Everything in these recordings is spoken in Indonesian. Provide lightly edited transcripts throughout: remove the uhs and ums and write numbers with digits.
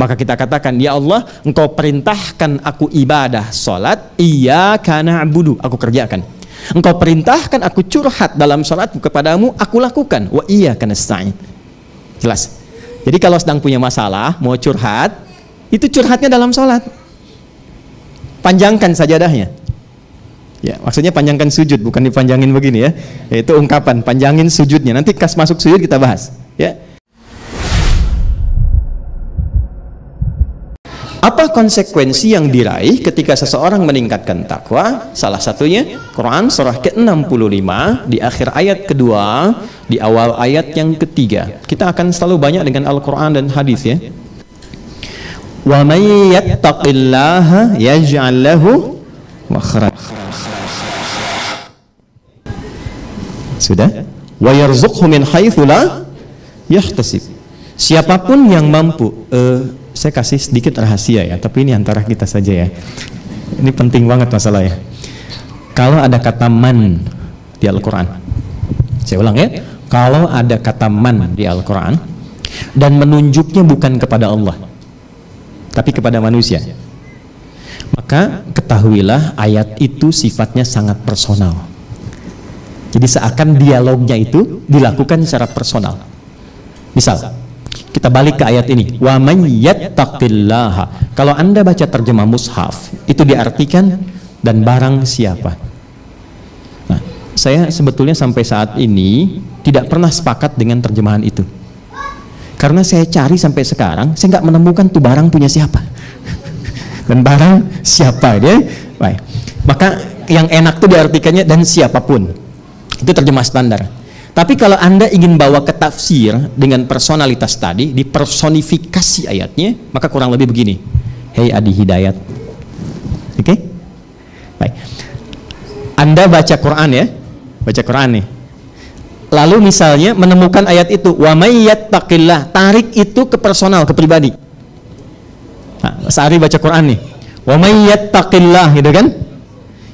Maka kita katakan, ya Allah, Engkau perintahkan aku ibadah salat, iyyaka na'budu, aku kerjakan. Engkau perintahkan aku curhat dalam salatku kepadamu, aku lakukan. Wa iyyaka nasta'in. Jelas. Jadi kalau sedang punya masalah, mau curhat, itu curhatnya dalam salat. Panjangkan sajadahnya. Ya, maksudnya panjangkan sujud, bukan dipanjangin begini ya. Itu ungkapan, panjangin sujudnya. Nanti kas masuk sujud kita bahas, ya. Apa konsekuensi yang diraih ketika seseorang meningkatkan takwa? Salah satunya Quran surah ke-65 di akhir ayat kedua, di awal ayat yang ketiga. Kita akan selalu banyak dengan Al-Quran dan hadis ya. Wa may yattaqillaha yaj'al lahu makhraja. Sudah? Wa yarzuqhu min haitsu la yahtasib. Siapapun yang mampu, saya kasih sedikit rahasia ya, tapi ini antara kita saja ya. Ini penting banget masalahnya. Kalau ada kata man di Al-Quran, saya ulang ya, kalau ada kata man di Al-Quran dan menunjuknya bukan kepada Allah, tapi kepada manusia, maka ketahuilah ayat itu sifatnya sangat personal. Jadi seakan dialognya itu dilakukan secara personal. Misal, kita balik ke ayat ini. Wa man yattaqillaha. Kalau Anda baca terjemah mushaf, itu diartikan dan barang siapa. Nah, saya sebetulnya sampai saat ini tidak pernah sepakat dengan terjemahan itu. Karena saya cari sampai sekarang, saya nggak menemukan tuh barang punya siapa. Dan barang siapa dia. Baik. Maka yang enak tuh diartikannya dan siapapun. Itu terjemah standar. Tapi kalau Anda ingin bawa ke tafsir dengan personalitas tadi, dipersonifikasi ayatnya, maka kurang lebih begini. Hei Adi Hidayat. Oke? Baik. Anda baca Quran ya, baca Quran nih. Lalu misalnya menemukan ayat itu, wa may yattaqillah, tarik itu ke personal, ke pribadi. Nah, Sari baca Quran nih, wa may yattaqillah, gitu kan?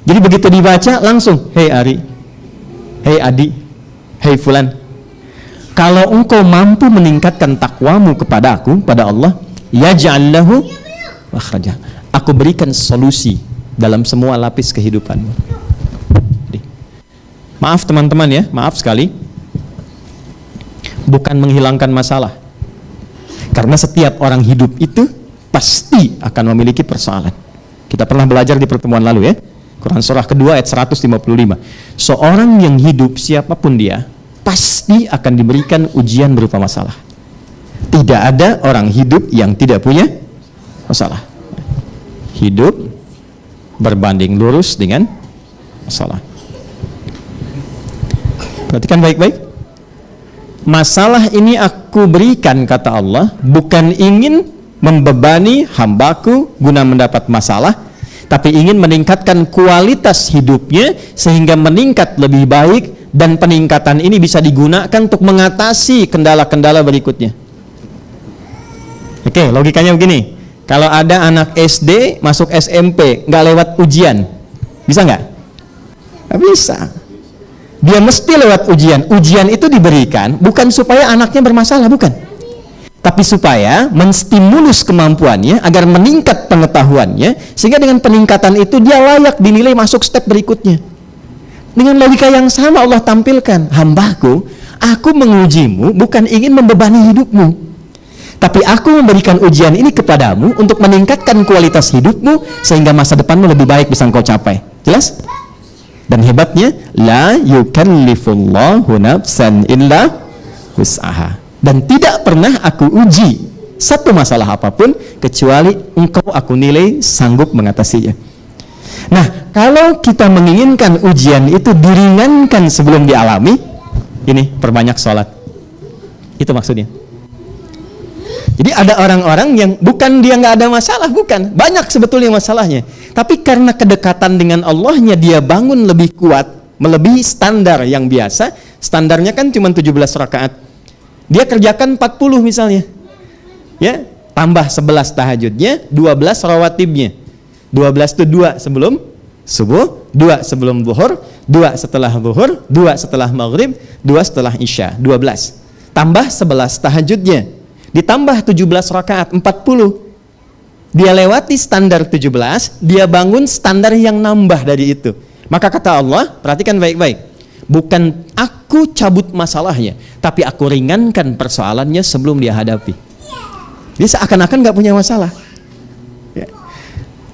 Jadi begitu dibaca langsung, hei Ari, hei Adi, hei fulan, kalau engkau mampu meningkatkan takwamu kepada aku, pada Allah, yaj'al lahu makhraja, aku berikan solusi dalam semua lapis kehidupanmu. Maaf teman-teman ya, maaf sekali, bukan menghilangkan masalah, karena setiap orang hidup itu pasti akan memiliki persoalan. Kita pernah belajar di pertemuan lalu ya, Quran surah kedua ayat 155. Seorang yang hidup siapapun dia pasti akan diberikan ujian berupa masalah. Tidak ada orang hidup yang tidak punya masalah. Hidup berbanding lurus dengan masalah. Perhatikan baik-baik. Masalah ini aku berikan, kata Allah, bukan ingin membebani hambaku guna mendapat masalah, tapi ingin meningkatkan kualitas hidupnya sehingga meningkat lebih baik, dan peningkatan ini bisa digunakan untuk mengatasi kendala-kendala berikutnya. Oke, logikanya begini. Kalau ada anak SD masuk SMP nggak lewat ujian, bisa nggak? Nggak bisa. Dia mesti lewat ujian. Ujian itu diberikan bukan supaya anaknya bermasalah, bukan, tapi supaya menstimulus kemampuannya agar meningkat pengetahuannya, sehingga dengan peningkatan itu dia layak dinilai masuk step berikutnya. Dengan logika yang sama Allah tampilkan, hambaku, aku mengujimu bukan ingin membebani hidupmu, tapi aku memberikan ujian ini kepadamu untuk meningkatkan kualitas hidupmu sehingga masa depanmu lebih baik bisa engkau capai. Jelas? Dan hebatnya, la yukallifullahu nafsan illa wus'aha. Dan tidak pernah aku uji satu masalah apapun kecuali engkau aku nilai sanggup mengatasinya. Nah, kalau kita menginginkan ujian itu diringankan sebelum dialami, ini perbanyak sholat. Itu maksudnya. Jadi ada orang-orang yang bukan dia nggak ada masalah, bukan, banyak sebetulnya masalahnya, tapi karena kedekatan dengan Allahnya dia bangun lebih kuat, melebihi standar yang biasa. Standarnya kan cuma 17 rakaat, dia kerjakan 40 misalnya, ya, tambah 11 tahajudnya, 12 rawatibnya. 12 itu 2 sebelum subuh, 2 sebelum zuhur, 2 setelah zuhur, 2 setelah maghrib, 2 setelah isya, 12. Tambah 11 tahajudnya. ditambah 17 rakaat 40. Dia lewati standar 17, dia bangun standar yang nambah dari itu. Maka kata Allah, perhatikan baik-baik, bukan aku cabut masalahnya, tapi aku ringankan persoalannya sebelum dia hadapi. Dia seakan-akan gak punya masalah. Ya.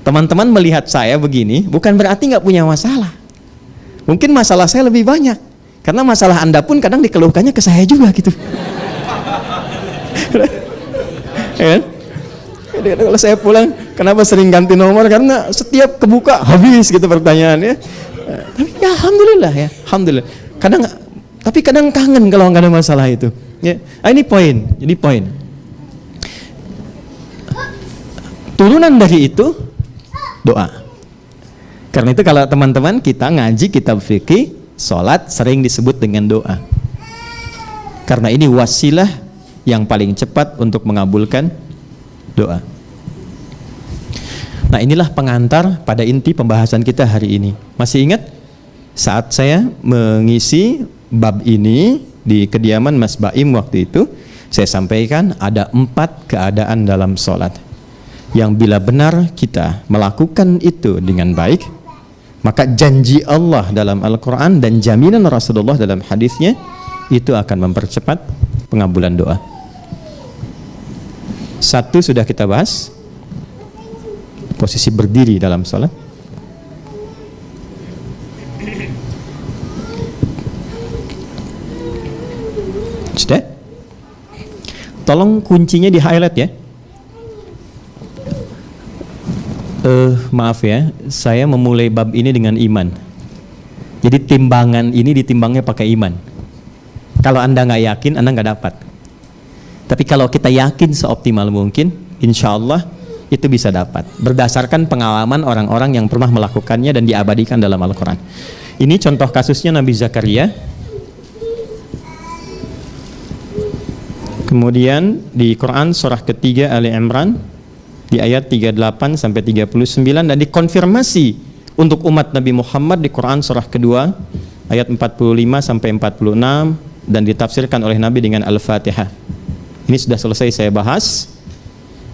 Teman-teman melihat saya begini, bukan berarti gak punya masalah. Mungkin masalah saya lebih banyak, karena masalah Anda pun kadang dikeluhkannya ke saya juga gitu. Ya. Kalau saya pulang, kenapa sering ganti nomor? Karena setiap kebuka habis gitu pertanyaannya. Tapi ya alhamdulillah ya, alhamdulillah. Tapi kadang kangen kalau nggak ada masalah itu. Ya, ini poin. Jadi poin. Turunan dari itu doa. Karena itu kalau teman-teman kita ngaji kitab fikih, sholat sering disebut dengan doa. Karena ini wasilah yang paling cepat untuk mengabulkan doa. Nah, inilah pengantar pada inti pembahasan kita hari ini. Masih ingat saat saya mengisi bab ini di kediaman Mas Baim waktu itu, saya sampaikan ada 4 keadaan dalam sholat yang bila benar kita melakukan itu dengan baik, maka janji Allah dalam Al-Quran dan jaminan Rasulullah dalam hadisnya itu akan mempercepat pengabulan doa. 1 sudah kita bahas, posisi berdiri dalam sholat. Sudah? Tolong kuncinya di highlight ya. Maaf ya, saya memulai bab ini dengan iman. Jadi timbangan ini ditimbangnya pakai iman. Kalau Anda nggak yakin, Anda nggak dapat. Tapi kalau kita yakin seoptimal mungkin, insya Allah itu bisa dapat. Berdasarkan pengalaman orang-orang yang pernah melakukannya dan diabadikan dalam Al-Quran. Ini contoh kasusnya Nabi Zakaria. Kemudian di Quran surah ketiga Ali Imran di ayat 38 sampai 39 dan dikonfirmasi untuk umat Nabi Muhammad di Quran surah kedua ayat 45 sampai 46 dan ditafsirkan oleh Nabi dengan Al-Fatihah. Ini sudah selesai saya bahas.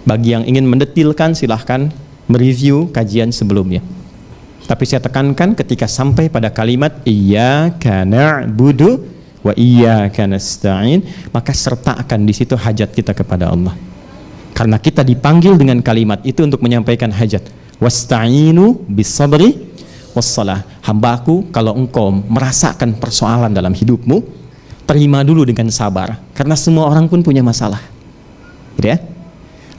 Bagi yang ingin mendetilkan silahkan mereview kajian sebelumnya. Tapi saya tekankan ketika sampai pada kalimat iyyaka na'budu wa iyyaka nasta'in, maka sertakan di situ hajat kita kepada Allah. Karena kita dipanggil dengan kalimat itu untuk menyampaikan hajat. Wasta'inu bis-sabri was-salah. Hambaku, kalau engkau merasakan persoalan dalam hidupmu, terima dulu dengan sabar. Karena semua orang pun punya masalah. Gitu ya?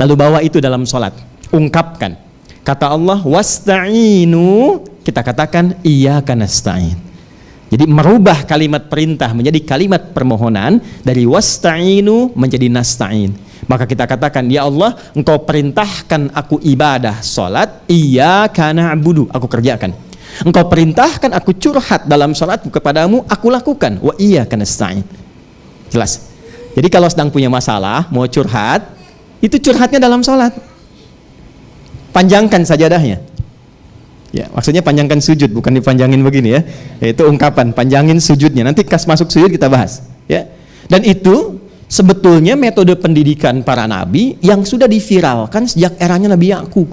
Lalu bawa itu dalam sholat, ungkapkan. Kata Allah, wasta'inu, kita katakan iyyaka nasta'in. Jadi merubah kalimat perintah menjadi kalimat permohonan, dari wasta'inu menjadi nasta'in. Maka kita katakan, ya Allah, engkau perintahkan aku ibadah sholat, iyyaka na'budu, aku kerjakan. Engkau perintahkan aku curhat dalam sholatku kepadamu, aku lakukan. Wa iyyaka nasta'in. Jelas. Jadi kalau sedang punya masalah, mau curhat, itu curhatnya dalam sholat. Panjangkan sajadahnya. Ya, maksudnya panjangkan sujud, bukan dipanjangin begini ya. Itu ungkapan, panjangin sujudnya. Nanti kas masuk sujud kita bahas. Ya. Dan itu sebetulnya metode pendidikan para nabi yang sudah diviralkan sejak eranya Nabi Yakub.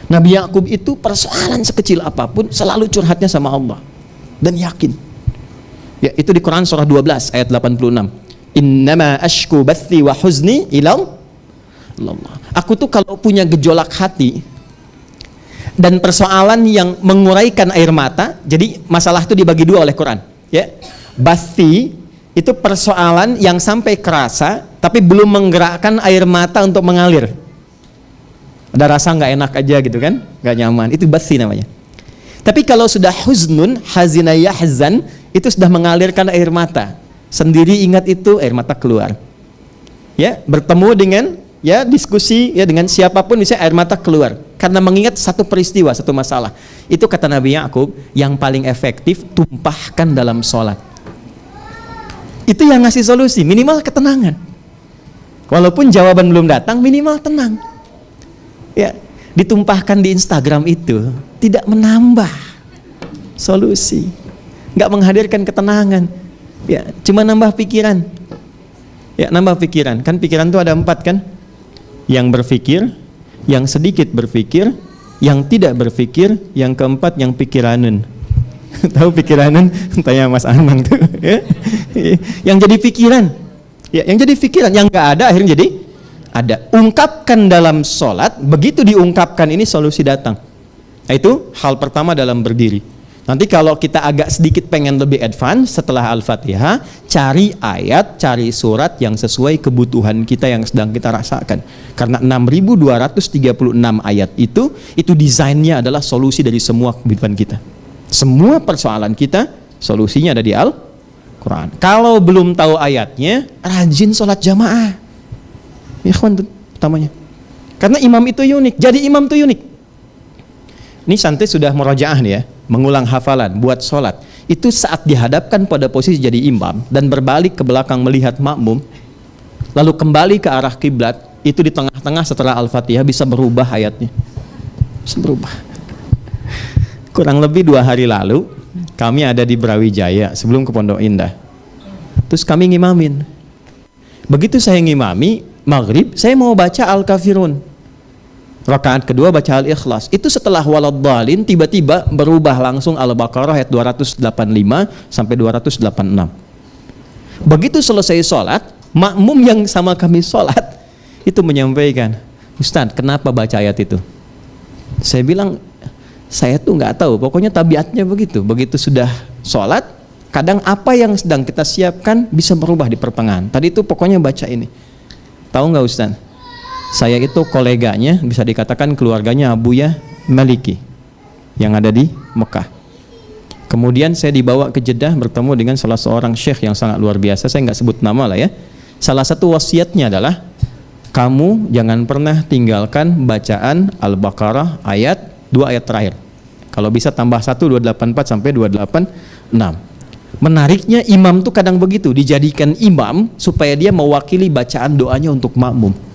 Nabi Yakub itu persoalan sekecil apapun selalu curhatnya sama Allah dan yakin. Ya, itu di Quran surah 12 ayat 86. Innama ashku bathi wa huzni ila Allah. Aku tuh kalau punya gejolak hati dan persoalan yang menguraikan air mata, jadi masalah itu dibagi dua oleh Quran. Ya, bathi itu persoalan yang sampai kerasa tapi belum menggerakkan air mata untuk mengalir. Ada rasa nggak enak aja gitu kan, nggak nyaman. Itu bathi namanya. Tapi kalau sudah huznun, hazina yahzan, itu sudah mengalirkan air mata. Sendiri ingat itu, air mata keluar. Ya, bertemu dengan ya diskusi ya dengan siapapun bisa air mata keluar karena mengingat satu peristiwa, satu masalah. Itu kata Nabi Yakub, yang paling efektif tumpahkan dalam sholat. Itu yang ngasih solusi, minimal ketenangan. Walaupun jawaban belum datang, minimal tenang. Ya, ditumpahkan di Instagram itu tidak menambah solusi, nggak menghadirkan ketenangan. Ya, cuma nambah pikiran. Ya, nambah pikiran. Kan pikiran tuh ada 4 kan? Yang berpikir, yang sedikit berpikir, yang tidak berpikir, yang keempat yang pikiranen. Tahu pikiranen? Tanya Mas Anang tuh. Ya. Yang jadi pikiran. Ya, yang jadi pikiran, yang nggak ada akhirnya jadi ada. Ungkapkan dalam sholat, begitu diungkapkan ini solusi datang. Nah, itu hal pertama dalam berdiri. Nanti kalau kita agak sedikit pengen lebih advance setelah Al-Fatihah, cari ayat, cari surat yang sesuai kebutuhan kita yang sedang kita rasakan. Karena 6.236 ayat itu desainnya adalah solusi dari semua kehidupan kita. Semua persoalan kita, solusinya ada di Al-Quran. Kalau belum tahu ayatnya, rajin sholat jamaah. Ya kawan, utamanya. Karena imam itu unik, jadi imam itu unik. Ini santai sudah murajaah nih ya, mengulang hafalan buat sholat. Itu saat dihadapkan pada posisi jadi imam dan berbalik ke belakang melihat makmum, lalu kembali ke arah kiblat, itu di tengah-tengah setelah Al-Fatihah bisa berubah ayatnya. Bisa berubah. Kurang lebih 2 hari lalu kami ada di Brawijaya sebelum ke Pondok Indah. Terus kami ngimamin. Begitu saya ngimami maghrib, saya mau baca Al-Kafirun. Rakaat kedua baca Al-Ikhlas. Itu setelah waladhdallin tiba-tiba berubah langsung Al-Baqarah ayat 285 sampai 286. Begitu selesai sholat, makmum yang sama kami sholat itu menyampaikan, Ustaz, kenapa baca ayat itu? Saya bilang, saya tuh nggak tahu, pokoknya tabiatnya begitu. Begitu sudah sholat, kadang apa yang sedang kita siapkan bisa berubah di pertengahan. Tadi itu pokoknya baca ini. Tahu nggak Ustaz? Saya itu koleganya, bisa dikatakan keluarganya Abuya Maliki yang ada di Mekah. Kemudian saya dibawa ke Jeddah bertemu dengan salah seorang syekh yang sangat luar biasa. Saya nggak sebut nama lah ya. Salah satu wasiatnya adalah, kamu jangan pernah tinggalkan bacaan Al-Baqarah ayat 2 ayat terakhir. Kalau bisa tambah 1, 284 sampai 286. Menariknya imam tuh kadang begitu, dijadikan imam supaya dia mewakili bacaan doanya untuk makmum.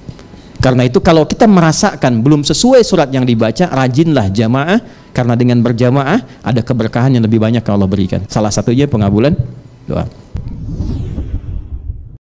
Karena itu kalau kita merasakan belum sesuai surat yang dibaca, rajinlah jamaah, karena dengan berjamaah ada keberkahan yang lebih banyak yang Allah berikan. Salah satunya pengabulan doa.